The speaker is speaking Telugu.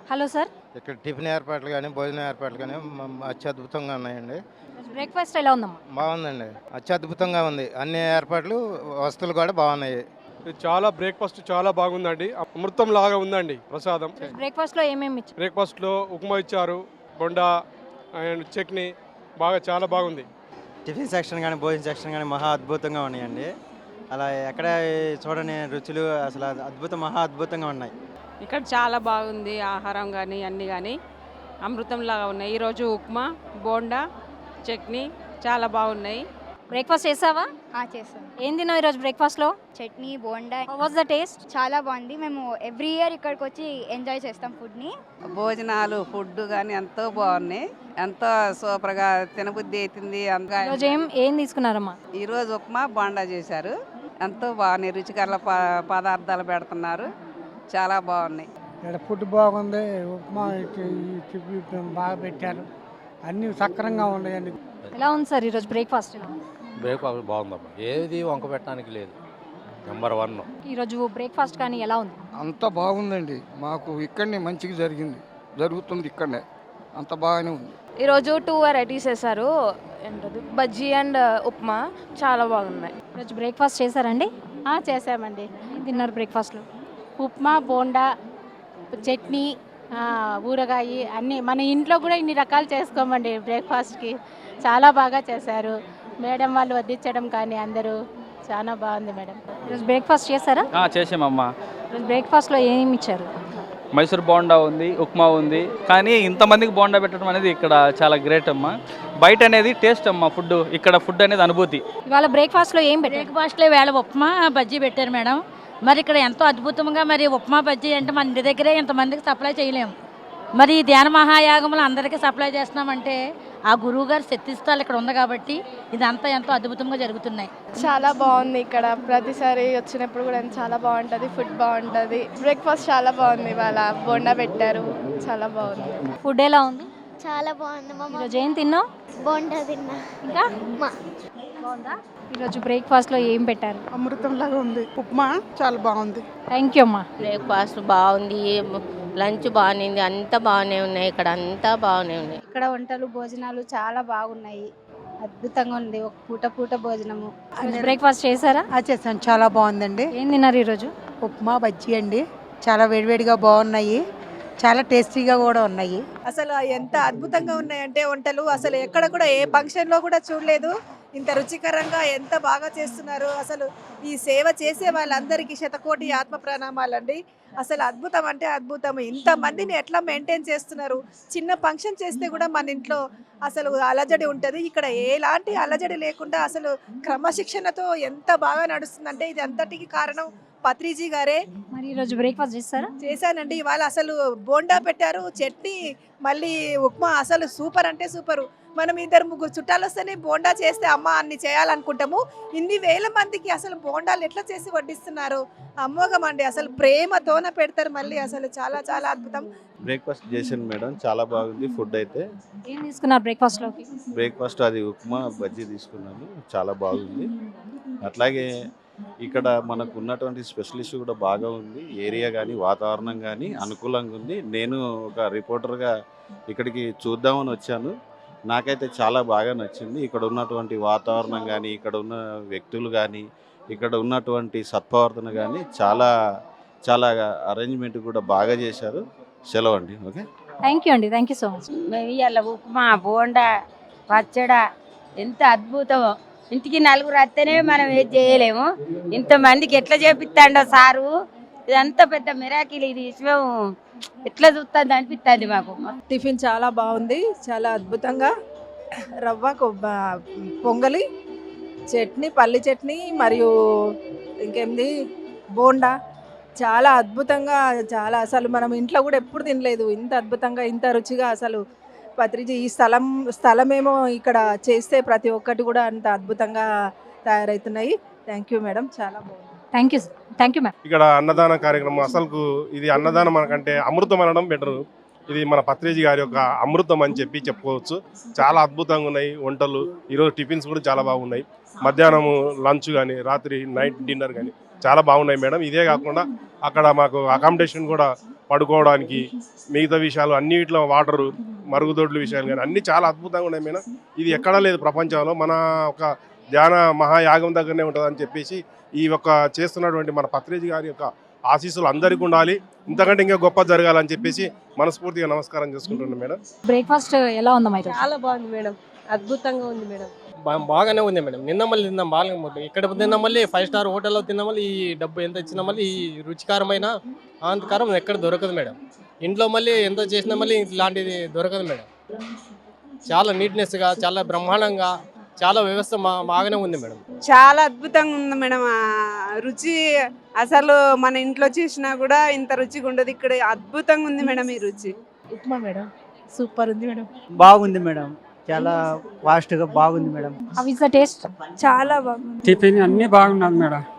Hello sir. ఇక్కడ టిఫిన్ ఏర్పాట్లు కానీ భోజన ఏర్పాట్లు కానీ అత్యద్భుతంగా ఉన్నాయండి. బ్రేక్ఫాస్ట్ ఎలా ఉందమ్మా? బాగుందండి, అత్యద్భుతంగా ఉంది. అన్ని ఏర్పాట్లు వస్తువులు కూడా బాగున్నాయి. చాలా బ్రేక్ఫాస్ట్ చాలా బాగుందండి. అమృతం లాగా ఉందండి ప్రసాదం. బ్రేక్ఫాస్ట్లో ఏమేమి ఇచ్చారు? బ్రేక్ఫాస్ట్లో ఉప్మా ఇచ్చారు, బొండా అండ్ చట్నీ చాలా బాగుంది. టిఫిన్ సెక్షన్ కానీ భోజన సెక్షన్ కానీ మహా అద్భుతంగా ఉన్నాయండి. అలా ఎక్కడ చూడని రుచులు అసలు మహా అద్భుతంగా ఉన్నాయి. ఇక్కడ చాలా బాగుంది. ఆహారం కానీ అన్నీ కానీ అమృతంలాగా ఉన్నాయి. ఈరోజు ఉప్మా, బోండా, చట్నీ చాలా బాగున్నాయి. బ్రేక్ఫాస్ట్ చేసావా? చేస్తాను. ఏం తిన్నావు ఈరోజు బ్రేక్ఫాస్ట్లో? Chutney, bonda. What's the taste? చాలా బాగుంది. మేము ఎవ్రీ ఇయర్ ఇక్కడికి వచ్చి ఎంజాయ్ చేస్తాం ఫుడ్ని. భోజనాలు ఫుడ్ కానీ ఎంతో బాగున్నాయి. ఎంతో సూపర్గా తినబుద్ధి అవుతుంది. ఈరోజు ఏం తీసుకున్నారమ్మా? ఈరోజు ఉప్మా, బోండా చేశారు. ఎంతో బాగున్నాయి. రుచికర పదార్థాలు పెడుతున్నారు. చాలా బాగున్నాయి. ఇక్కడ ఫుడ్ బాగుంది. ఉప్మా బాగా పెట్టారు. అన్నీ సక్రంగా ఉన్నాయండి. ఎలా ఉంది సార్ ఈరోజు బ్రేక్ఫాస్ట్? బ్రేక్ఫాస్ట్ బాగుందమ్మా, ఏది వంక పెట్టడానికి లేదు. నెంబర్ 1. ఈరోజు బ్రేక్ఫాస్ట్ కానీ ఎలా ఉంది? అంత బాగుందండి. మాకు ఇక్కడనే మంచిగా జరుగుతుంది ఇక్కడనే. అంత బాగానే ఉంది. ఈరోజు 2 వెరైటీస్ వేశారు. ఏంటది బజ్జీ అండ్ ఉప్మా చాలా బాగున్నాయి. ఈరోజు బ్రేక్ఫాస్ట్ చేశారండి? చేసామండి. ఏం తిన్నారు బ్రేక్ఫాస్ట్లో? ఉప్మా, బోండా, చట్నీ, ఊరగాయ అన్నీ మన ఇంట్లో కూడా ఇన్ని రకాలు చేసుకోమండి. బ్రేక్ఫాస్ట్కి చాలా బాగా చేశారు. మేడం వాళ్ళు వడ్డించడం కానీ అందరూ చాలా బాగుంది మేడం. ఈరోజు బ్రేక్ఫాస్ట్ చేశారా? చేసామమ్మా. ఈరోజు బ్రేక్ఫాస్ట్లో ఏమి ఇచ్చారు? మైసూర్ బోండా ఉంది, ఉప్మా ఉంది. కానీ ఇంతమందికి బోండా పెట్టడం అనేది ఇక్కడ చాలా గ్రేట్ అమ్మా. బయట అనేది టేస్ట్ అమ్మా ఫుడ్, ఇక్కడ ఫుడ్ అనేది అనుభూతి. ఇవాళ బ్రేక్ఫాస్ట్లో ఏం పెట్టారు? బ్రేక్ఫాస్ట్లో వేళ ఉప్మా, బజ్జీ పెట్టారు మేడం. మరి ఇక్కడ ఎంతో అద్భుతంగా మరి ఉప్మా, బజ్జీ అంటే మన ఇంటి దగ్గరే ఇంతమందికి సప్లై చేయలేము. మరి ఈ ధ్యాన మహాయాగములు అందరికీ సప్లై చేస్తున్నామంటే ఆ గురువు గారు శక్తిస్థాలు ఇక్కడ ఉంది కాబట్టి ఇదంతా ఎంతో అద్భుతంగా జరుగుతున్నాయి. చాలా బాగుంది. ఇక్కడ ప్రతిసారి వచ్చినప్పుడు కూడా చాలా బాగుంటుంది. ఫుడ్ బాగుంటుంది. బ్రేక్ఫాస్ట్ చాలా బాగుంది. ఇవాళ బోండా పెట్టారు, చాలా బాగుంది. ఫుడ్ ఎలా ఉంది? చాలా బాగుంది. ఈరోజు ఏం తిన్నావు? బోండా తిన్నా. ఇంకా బాగుందా? ఈరోజు బ్రేక్ఫాస్ట్లో ఏం పెట్టారు? అమృతంలాగా ఉంది. ఉప్మా చాలా బాగుంది. థ్యాంక్ యూ అమ్మా. బ్రేక్ఫాస్ట్ బాగుంది, లంచ్ బాగుంది, అంతా బాగానే ఉన్నాయి. ఇక్కడ అంతా బాగానే ఉన్నాయి. ఇక్కడ వంటలు భోజనాలు చాలా బాగున్నాయి. అద్భుతంగా ఉంది. ఒక పూట భోజనము. బ్రేక్ఫాస్ట్ చేశారా? చేశాను. చాలా బాగుందండి. ఏం తిన్నారు ఈరోజు? ఉప్మా, బజ్జీ అండి. చాలా వేడివేడిగా బాగున్నాయి. చాలా టేస్టీగా కూడా ఉన్నాయి. అసలు ఎంత అద్భుతంగా ఉన్నాయంటే వంటలు అసలు ఎక్కడ కూడా ఏ ఫంక్షన్లో కూడా చూడలేదు. ఇంత రుచికరంగా ఎంత బాగా చేస్తున్నారు. అసలు ఈ సేవ చేసే వాళ్ళందరికీ శతకోటి ఆత్మ ప్రణామాలండి. అసలు అద్భుతం అంటే అద్భుతం. ఇంతమందిని ఎట్లా మెయింటైన్ చేస్తున్నారు. చిన్న ఫంక్షన్ చేస్తే కూడా మన ఇంట్లో అసలు అలజడి ఉంటుంది. ఇక్కడ ఎలాంటి అలజడి లేకుండా అసలు క్రమశిక్షణతో ఎంత బాగా నడుస్తుందంటే ఇది అంతటికి కారణం పత్రిజీ గారే. మరి ఈరోజు బ్రేక్ఫాస్ట్ చేస్తారా? చేశానండి. ఇవాళ అసలు బోండా పెట్టారు, చట్నీ, మళ్ళీ ఉప్మా. అసలు సూపర్ అంటే సూపరు. మనం 2-3 చుట్టాలు వస్తేనే బోండా చేస్తే అమ్మ అన్ని చేయాలనుకుంటాము. ఇన్ని వేల మందికి అసలు బోండాలు ఎట్లా చేసి వడ్డిస్తున్నారు. అమ్మోగం అండి. అసలు ప్రేమతోన పెడతారు. మళ్ళీ అసలు చాలా చాలా అద్భుతం. బ్రేక్ఫాస్ట్ చేశాను మేడం, చాలా బాగుంది. ఫుడ్ అయితే ఏం తీసుకున్నారు బ్రేక్ఫాస్ట్లోకి? బ్రేక్ఫాస్ట్ అది ఉప్మా, బజ్జీ తీసుకున్నాను, చాలా బాగుంది. అట్లాగే ఇక్కడ మనకు ఉన్నటువంటి స్పెషలిస్ట్ కూడా బాగా ఉంది. ఏరియా కానీ వాతావరణం కానీ అనుకూలంగా ఉంది. నేను ఒక రిపోర్టర్గా ఇక్కడికి చూద్దామని వచ్చాను. నాకైతే చాలా బాగా నచ్చింది. ఇక్కడ ఉన్నటువంటి వాతావరణం కానీ, ఇక్కడ ఉన్న వ్యక్తులు కానీ, ఇక్కడ ఉన్నటువంటి సత్ప్రవర్తన కానీ చాలా చాలా అరేంజ్మెంట్ కూడా బాగా చేశారు. సెలవు అండి. ఓకే, థ్యాంక్ యూ అండి. Thank you so much. మేము ఇవాళ ఉప్మా, బోండా, పచ్చడ ఎంత అద్భుతమో. ఇంటికి 4 వస్తేనే మనం ఏది చేయలేము. ఇంతమందికి ఎట్లా చేపిస్తాడో సారు. ఇదంతా పెద్ద మిరాకిల్. ఇది విషయం ఎట్లా చూస్తుంది అనిపిస్తుంది మాకు. టిఫిన్ చాలా బాగుంది, చాలా అద్భుతంగా. రవ్వ పొంగలి, చట్నీ, పల్లి చట్నీ మరియు ఇంకేంది బోండా చాలా అద్భుతంగా. చాలా అసలు మనం ఇంట్లో కూడా ఎప్పుడు తినలేదు ఇంత అద్భుతంగా, ఇంత రుచిగా. అసలు పత్రిజీ ఈ స్థలమేమో ఇక్కడ చేస్తే ప్రతి ఒక్కటి కూడా అంత అద్భుతంగా తయారవుతున్నాయి. థ్యాంక్ యూ మేడం, చాలా బాగుంది. Thank you ma'am. ఇక్కడ అన్నదాన కార్యక్రమం అసలు ఇది అన్నదానం మనకంటే అమృతం అనడం బెటర్. ఇది మన పత్రిజీ గారి యొక్క అమృతం అని చెప్పుకోవచ్చు. చాలా అద్భుతంగా ఉన్నాయి వంటలు. ఈరోజు టిఫిన్స్ కూడా చాలా బాగున్నాయి. మధ్యాహ్నం లంచ్ కానీ, రాత్రి నైట్ డిన్నర్ కానీ చాలా బాగున్నాయి మేడం. ఇదే కాకుండా అక్కడ మాకు అకామిడేషన్ కూడా పడుకోవడానికి మిగతా విషయాలు అన్నిట్లో వాటరు మరుగుదొడ్ల విషయాలు కానీ అన్నీ చాలా అద్భుతంగా ఉన్నాయి మేడం. ఇది ఎక్కడా లేదు ప్రపంచంలో, మన ఒక ధ్యాన మహాయాగం దగ్గరనే ఉంటుందని చెప్పేసి ఈ యొక్క చేస్తున్నటువంటి మన పత్రిజీ గారి యొక్క ఆశీస్సులు అందరికీ ఉండాలి, ఇంతకంటే ఇంకా గొప్ప జరగాలని చెప్పేసి మనస్ఫూర్తిగా నమస్కారం చేసుకుంటున్నాను మేడం. బ్రేక్ఫాస్ట్ ఎలా ఉందమ్మా ఈరోజు? చాలా బాగుంది మేడం, అద్భుతంగా ఉంది మేడం. బాగానే ఉంది మేడం. నిన్న మళ్ళీ తిన్నాం బాగా, ఇక్కడ తిన్నా మళ్ళీ 5 స్టార్ హోటల్లో తిన్నా మళ్ళీ ఈ డబ్బు ఎంత ఇచ్చినా మళ్ళీ ఈ రుచికరమైన ఆనందకరం ఎక్కడ దొరకదు మేడం. ఇంట్లో మళ్ళీ ఎంత చేసినా మళ్ళీ ఇలాంటిది దొరకదు మేడం. చాలా నీట్నెస్గా, చాలా బ్రహ్మాండంగా, చాలా వ్యవస్థ బాగానే ఉంది మేడం. చాలా అద్భుతంగా ఉంది మేడం. రుచి అసలు మన ఇంట్లో చేసినా కూడా ఇంత రుచిగా ఉండదు, ఇక్కడ అద్భుతంగా ఉంది మేడం ఈ రుచి. ఉప్మా మేడం సూపర్ ఉంది మేడం. బాగుంది మేడం, చాలా ఫాస్ట్గా బాగుంది madam. How is the taste? చాలా బాగుంది. టిఫిన్ అన్నీ బాగున్నాయి మేడం.